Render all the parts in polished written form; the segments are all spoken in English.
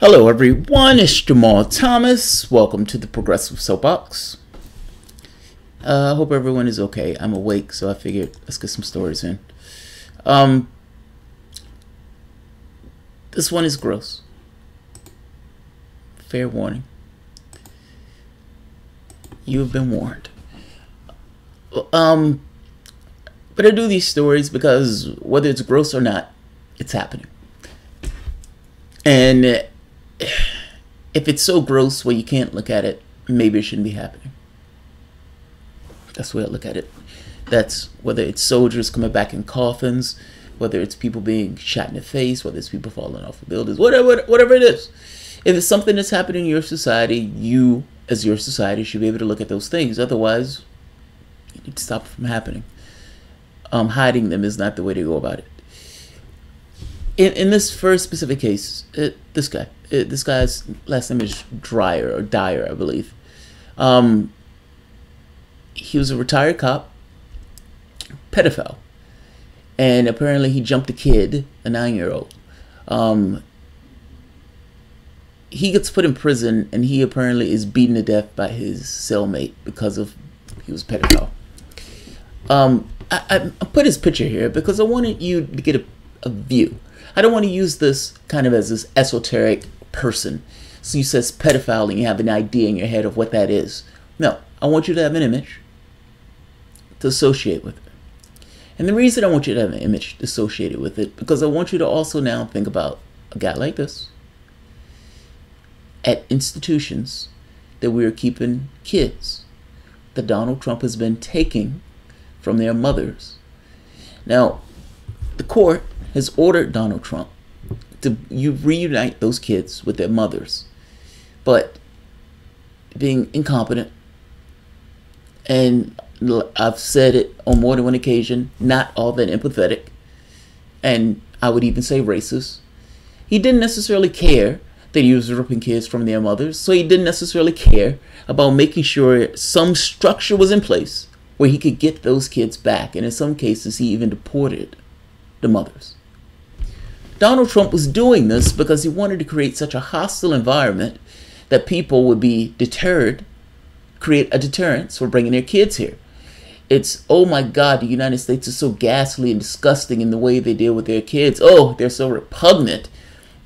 Hello everyone, it's Jamal Thomas. Welcome to the Progressive Soapbox. I hope everyone is okay. I'm awake, so I figured let's get some stories in. This one is gross. Fair warning. You have been warned. But I do these stories because whether it's gross or not, it's happening. And if it's so gross where you can't look at it, maybe it shouldn't be happening. That's the way I look at it. That's whether it's soldiers coming back in coffins, whether it's people being shot in the face, whether it's people falling off of buildings, whatever it is. If it's something that's happening in your society, you, as your society, should be able to look at those things. Otherwise, you need to stop it from happening. Hiding them is not the way to go about it. In this first specific case, this guy's last name is Dyer, I believe. He was a retired cop, pedophile, and apparently he jumped a kid, a 9-year-old. He gets put in prison, and he apparently is beaten to death by his cellmate because of he was a pedophile. I put his picture here because I wanted you to get a view. I don't want to use this kind of as this esoteric person. So you says pedophile and you have an idea in your head of what that is. No, I want you to have an image to associate with it. And the reason I want you to have an image associated with it, because I want you to also now think about a guy like this at institutions that we are keeping kids that Donald Trump has been taking from their mothers. Now, the court has ordered Donald Trump to reunite those kids with their mothers, but being incompetent, and I've said it on more than one occasion, not all that empathetic, and I would even say racist. He didn't necessarily care that he was ripping kids from their mothers, so he didn't necessarily care about making sure some structure was in place where he could get those kids back, and in some cases he even deported the mothers. Donald Trump was doing this because he wanted to create such a hostile environment that people would be deterred, create a deterrence for bringing their kids here. It's, oh my God, the United States is so ghastly and disgusting in the way they deal with their kids. Oh, they're so repugnant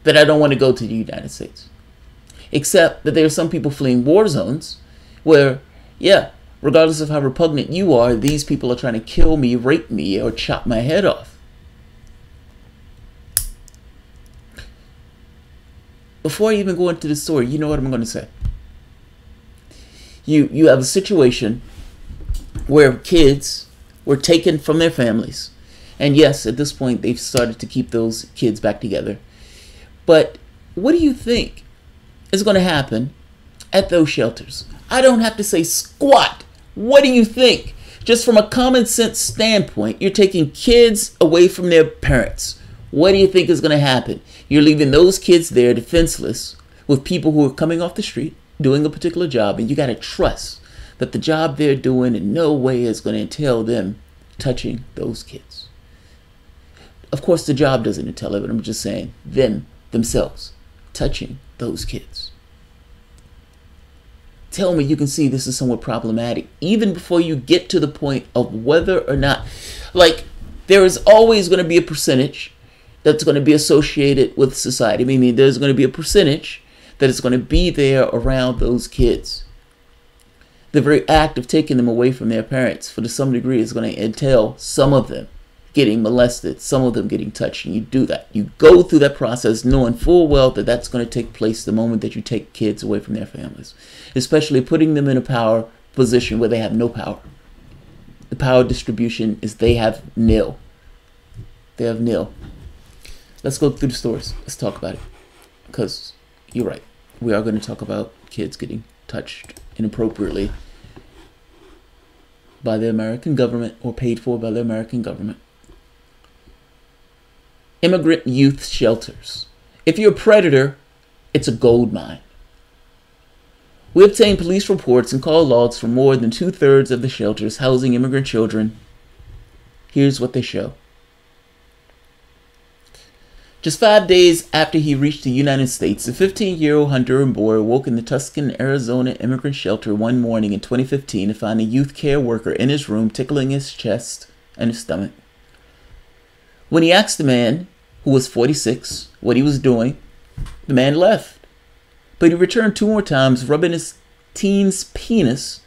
that I don't want to go to the United States. Except that there are some people fleeing war zones where, yeah, regardless of how repugnant you are, these people are trying to kill me, rape me, or chop my head off. Before I even go into the story, you know what I'm going to say. You have a situation where kids were taken from their families. And yes, at this point, they've started to keep those kids back together. But what do you think is going to happen at those shelters? I don't have to say squat. What do you think? Just from a common sense standpoint, you're taking kids away from their parents. What do you think is going to happen? You're leaving those kids there defenseless with people who are coming off the street doing a particular job, and you got to trust that the job they're doing in no way is going to entail them touching those kids. Of course, the job doesn't entail it, but I'm just saying themselves touching those kids. Tell me you can see this is somewhat problematic even before you get to the point of whether or not, like, there is always going to be a percentage that's going to be associated with society. Meaning there's going to be a percentage that is going to be there around those kids. The very act of taking them away from their parents, for to some degree, is going to entail some of them getting molested, some of them getting touched, and you do that. You go through that process knowing full well that that's going to take place the moment that you take kids away from their families, especially putting them in a power position where they have no power. The power distribution is they have nil. They have nil. Let's go through the stories. Let's talk about it. Because you're right. We are going to talk about kids getting touched inappropriately by the American government or paid for by the American government. Immigrant youth shelters. If you're a predator, it's a gold mine. We obtained police reports and call logs from more than 2/3 of the shelters housing immigrant children. Here's what they show. Just 5 days after he reached the United States, a 15-year-old Honduran boy woke in the Tucson, Arizona immigrant shelter one morning in 2015 to find a youth care worker in his room tickling his chest and his stomach. When he asked the man, who was 46, what he was doing, the man left. But he returned 2 more times, rubbing his teen's penis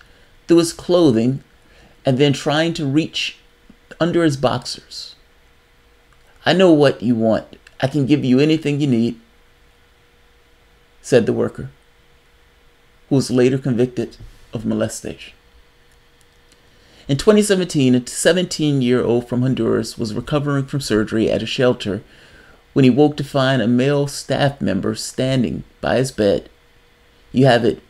through his clothing and then trying to reach under his boxers. "I know what you want. I can give you anything you need," said the worker, who was later convicted of molestation. In 2017, a 17-year-old from Honduras was recovering from surgery at a shelter when he woke to find a male staff member standing by his bed. You have it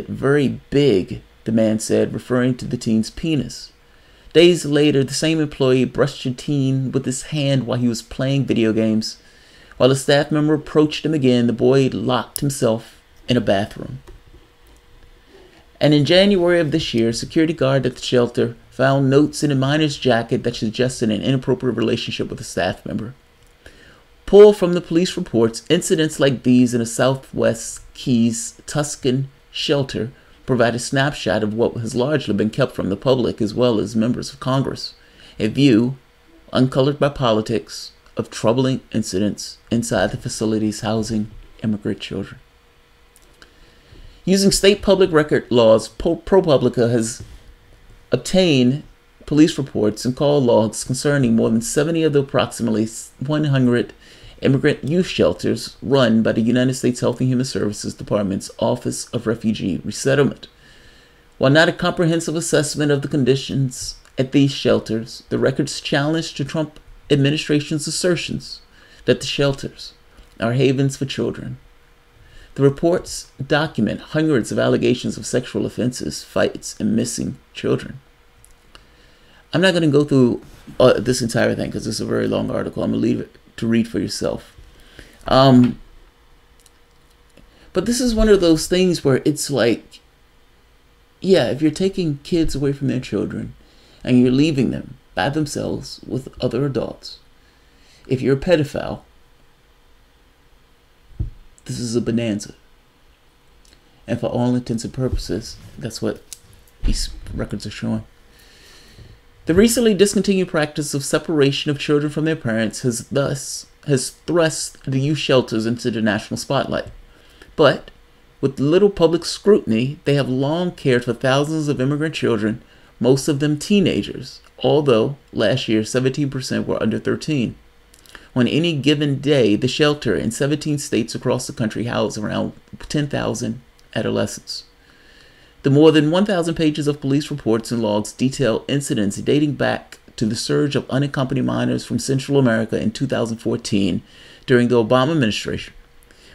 very big," the man said, referring to the teen's penis. Days later, the same employee brushed the teen with his hand while he was playing video games. While the staff member approached him again, the boy locked himself in a bathroom. And in January of this year, a security guard at the shelter found notes in a miner's jacket that suggested an inappropriate relationship with a staff member. Pulled from the police reports, incidents like these in a Southwest Keys Tuscan shelter provide a snapshot of what has largely been kept from the public as well as members of Congress, a view, uncolored by politics, of troubling incidents inside the facilities housing immigrant children. Using state public record laws, ProPublica has obtained police reports and call logs concerning more than 70 of the approximately 100 immigrant youth shelters run by the United States Health and Human Services Department's Office of Refugee Resettlement. While not a comprehensive assessment of the conditions at these shelters, the records challenge the Trump administration's assertions that the shelters are havens for children. The reports document hundreds of allegations of sexual offenses, fights, and missing children. I'm not going to go through this entire thing because it's a very long article. I'm going to leave it to read for yourself. But this is one of those things where it's like, yeah, if you're taking kids away from their children and you're leaving them by themselves with other adults, if you're a pedophile, this is a bonanza. And for all intents and purposes, that's what these records are showing. The recently discontinued practice of separation of children from their parents has thrust the youth shelters into the national spotlight. But with little public scrutiny, they have long cared for thousands of immigrant children, most of them teenagers, although last year 17% were under 13. On any given day, the shelter in 17 states across the country house around 10,000 adolescents. The more than 1,000 pages of police reports and logs detail incidents dating back to the surge of unaccompanied minors from Central America in 2014 during the Obama administration.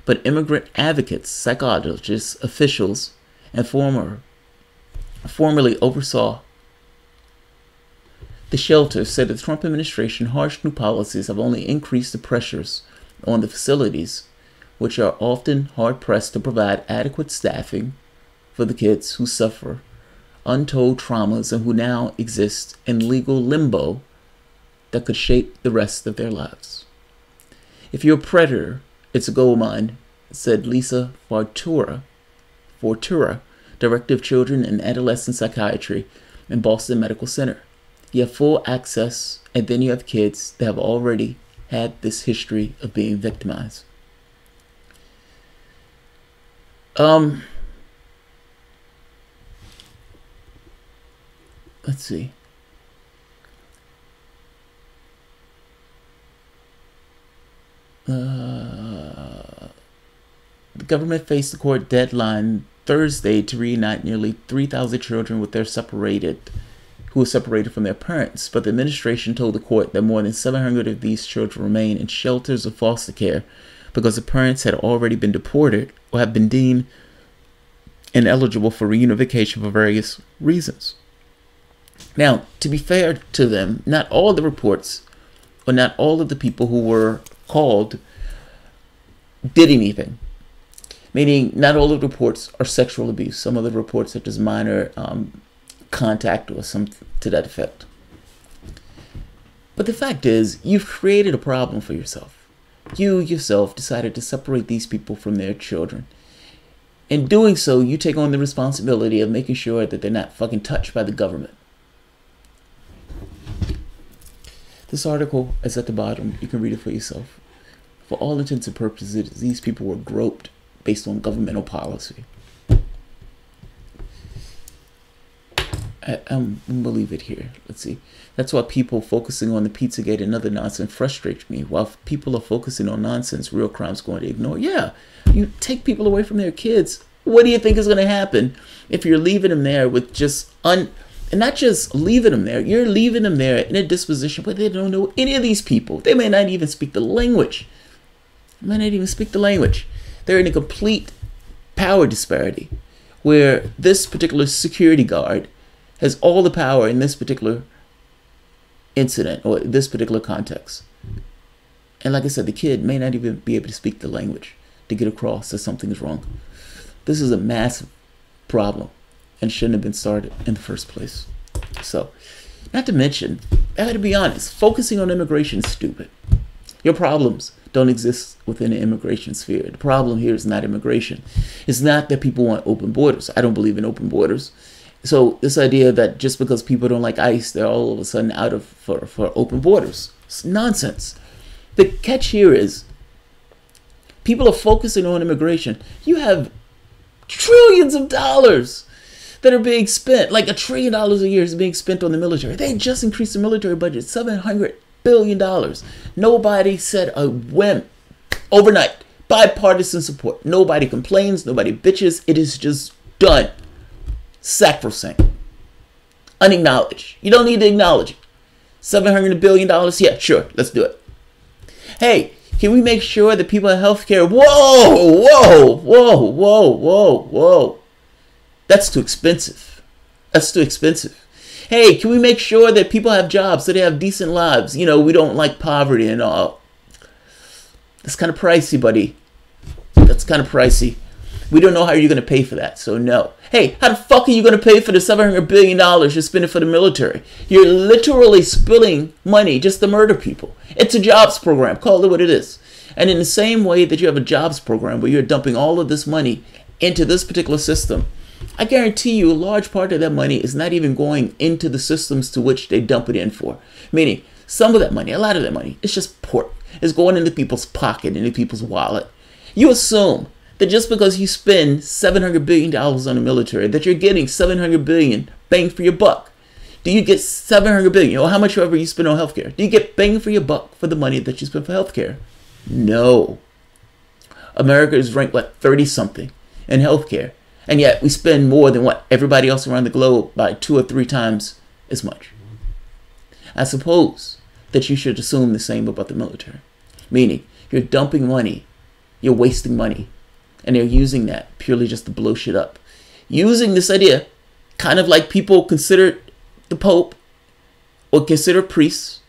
But immigrant advocates, psychologists, officials, and formerly oversaw the shelter said the Trump administration's harsh new policies have only increased the pressures on the facilities, which are often hard-pressed to provide adequate staffing for the kids who suffer untold traumas and who now exist in legal limbo that could shape the rest of their lives. "If you're a predator, it's a gold mine," said Lisa Fortura, Director of Children and Adolescent Psychiatry in Boston Medical Center. You have full access, and then you have kids that have already had this history of being victimized. Let's see. The government faced the court deadline Thursday to reunite nearly 3,000 children with who were separated from their parents, but the administration told the court that more than 700 of these children remain in shelters of foster care because the parents had already been deported or have been deemed ineligible for reunification for various reasons. Now, to be fair to them, not all the reports or not all of the people who were called did anything. Meaning, not all of the reports are sexual abuse. Some of the reports, such as minor contact or something to that effect. But the fact is, you've created a problem for yourself. You yourself decided to separate these people from their children. In doing so, you take on the responsibility of making sure that they're not fucking touched by the government. This article is at the bottom. You can read it for yourself. For all intents and purposes, these people were groped based on governmental policy. I'm going to leave it here. Let's see. That's why people focusing on the Pizzagate and other nonsense frustrates me. While people are focusing on nonsense, real crime's going to ignore. Yeah, you take people away from their kids. What do you think is going to happen if you're leaving them there with just and not just leaving them there, you're leaving them there in a disposition where they don't know any of these people. They may not even speak the language. They're in a complete power disparity where this particular security guard has all the power in this particular incident or this particular context. And like I said, the kid may not even be able to speak the language to get across that something is wrong. This is a massive problem and shouldn't have been started in the first place. So, not to mention, I gotta be honest, focusing on immigration is stupid. Your problems don't exist within the immigration sphere. The problem here is not immigration. It's not that people want open borders. I don't believe in open borders. So this idea that just because people don't like ICE, they're all of a sudden out for open borders. It's nonsense. The catch here is people are focusing on immigration. You have trillions of dollars that are being spent, like $1 trillion a year is being spent on the military. They just increased the military budget, $700 billion. Nobody said a whim overnight. Bipartisan support. Nobody complains. Nobody bitches. It is just done. Sacrosanct. Unacknowledged. You don't need to acknowledge it. $700 billion? Yeah, sure. Let's do it. Hey, can we make sure that people have health care? Whoa. That's too expensive. Hey, can we make sure that people have jobs so they have decent lives? You know, we don't like poverty and all. That's kind of pricey, buddy. That's kind of pricey. We don't know how you're going to pay for that, so no. Hey, how the fuck are you going to pay for the $700 billion you're spending for the military? You're literally spilling money just to murder people. It's a jobs program. Call it what it is. And in the same way that you have a jobs program where you're dumping all of this money into this particular system, I guarantee you a large part of that money is not even going into the systems to which they dump it in for. Meaning, some of that money, a lot of that money, it's just pork. It's going into people's pocket, into people's wallet. You assume that just because you spend $700 billion on the military, that you're getting $700 billion bang for your buck. Do you get $700 billion, or how much ever you spend on healthcare? Do you get bang for your buck for the money that you spend for healthcare? No. America is ranked, 30-something in healthcare. And yet we spend more than what everybody else around the globe by 2 or 3 times as much. I suppose that you should assume the same about the military. Meaning, you're dumping money, you're wasting money, and they're using that purely just to blow shit up. Using this idea, kind of like people consider the Pope or consider priests.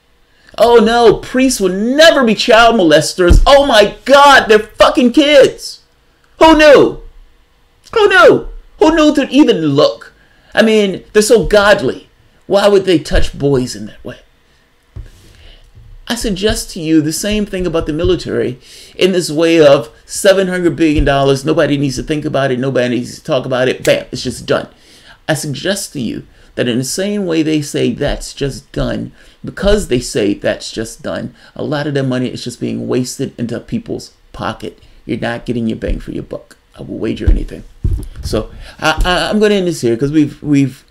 Oh no, priests will never be child molesters. Oh my God, they're fucking kids. Who knew? Who knew? Who knew to even look? I mean, they're so godly. Why would they touch boys in that way? I suggest to you the same thing about the military in this way of $700 billion. Nobody needs to think about it. Nobody needs to talk about it. Bam, it's just done. I suggest to you that in the same way they say that's just done, because they say that's just done, a lot of their money is just being wasted into people's pocket. You're not getting your bang for your buck. I will wager anything. So I'm going to end this here because we've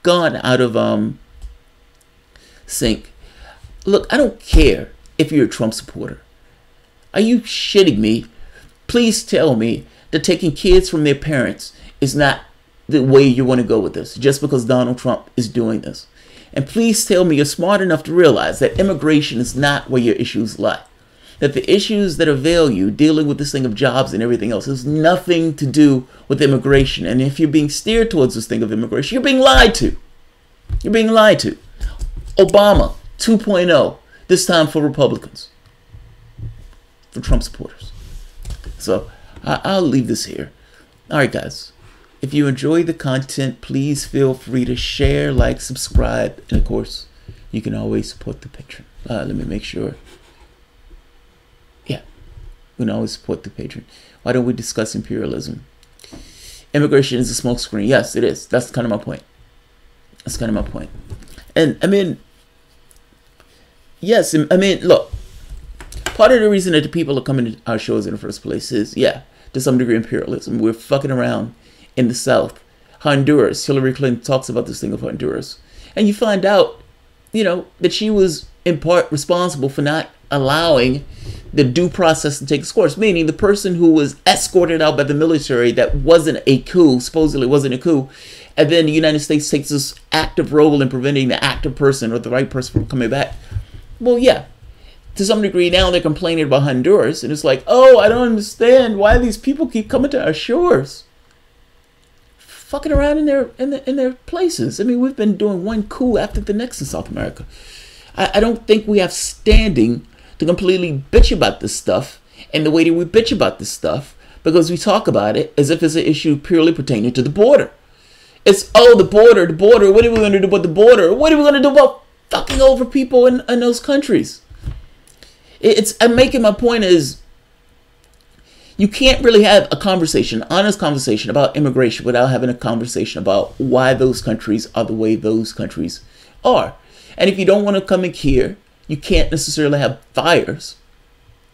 gone out of sync. Look, I don't care if you're a Trump supporter. Are you shitting me? Please tell me that taking kids from their parents is not the way you want to go with this, just because Donald Trump is doing this. And please tell me you're smart enough to realize that immigration is not where your issues lie. That the issues that avail you dealing with this thing of jobs and everything else has nothing to do with immigration. And if you're being steered towards this thing of immigration, you're being lied to. You're being lied to. Obama 2.0, this time for Republicans, for Trump supporters. So I'll leave this here. All right, guys. If you enjoy the content, please feel free to share, like, subscribe, and of course, you can always support the patron. Let me make sure. Yeah, we can always support the patron. Why don't we discuss imperialism? Immigration is a smokescreen. Yes, it is. That's kind of my point. That's kind of my point. And I mean, yes, I mean, look, part of the reason that the people are coming to our shows in the first place is, yeah, to some degree, imperialism. We're fucking around in the South. Honduras. Hillary Clinton talks about this thing of Honduras. And you find out, you know, that she was in part responsible for not allowing the due process to take its course, meaning the person who was escorted out by the military that wasn't a coup, supposedly wasn't a coup, and then the United States takes this active role in preventing the active person or the right person from coming back. Well, yeah, to some degree now they're complaining about Honduras, and it's like, oh, I don't understand why these people keep coming to our shores, fucking around in their places. I mean, we've been doing one coup after the next in South America. I don't think we have standing to completely bitch about this stuff and the way that we bitch about this stuff, because we talk about it as if it's an issue purely pertaining to the border. It's, oh, the border. What are we going to do about the border? What are we going to do about fucking over people in those countries? I'm making my point is, you can't really have a conversation, honest conversation about immigration without having a conversation about why those countries are the way those countries are. And if you don't want to come in here, you can't necessarily have fires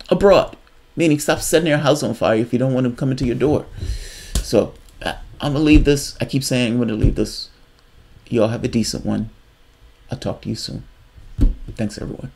abroad. Meaning, stop setting your house on fire if you don't want them coming to your door. So, I'm going to leave this. I keep saying I'm going to leave this. Y'all have a decent one. I'll talk to you soon. Thanks, everyone.